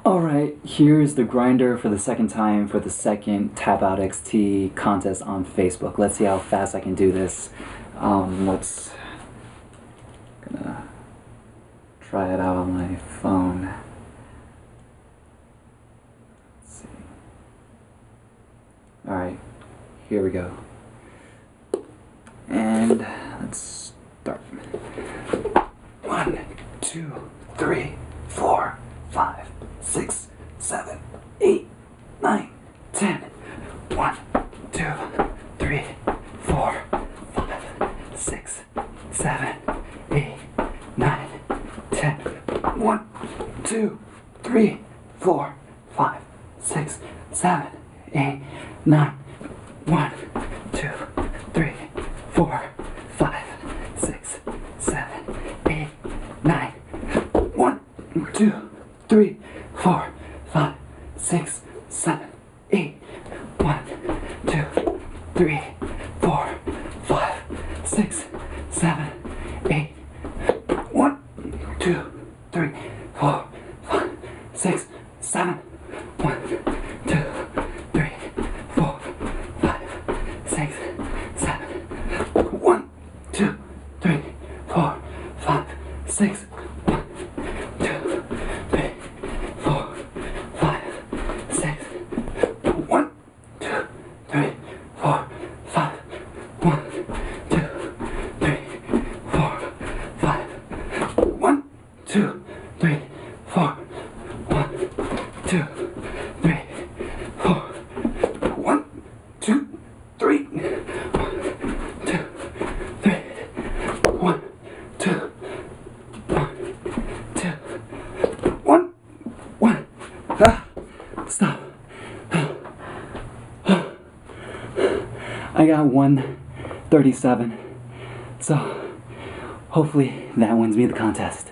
Alright, here's the grinder for the second time for the second TapouT XT contest on Facebook. Let's see how fast I can do this. Let's gonna try it out on my phone. Let's see. Alright, here we go. And let's start. 1, 2, 3, 4, 5, 6, 7, 8, 9, 10. 1, 2, 3, 4, 5, 6, 7, 8, 9, 10. 1, 2, 3, 4, 5, 6, 7, 8, 9. 1, 2, 3, 4, 5, 6, 7, 8, 9. 1, 2, 3, 4, 5, 6, 7, 8. 1, 2, 3, 4, 5, 6, 7, 8. 1, 2, 3, 4, 5, 6, 7. 1, 2, 3, 4, 5, 6, 7. 1, 2, 3, 4, 5, 6. 1, 2, 3, 4, 5, 6. 1, 2, 3, 4, 5. 1, 2, 3, 4, 5. 1, 2, 3, 4. 1, 2, 3, 4. 1, 2, 3. 1, 2, 1. 1. Ah, stop. I got 137. So hopefully that wins me the contest.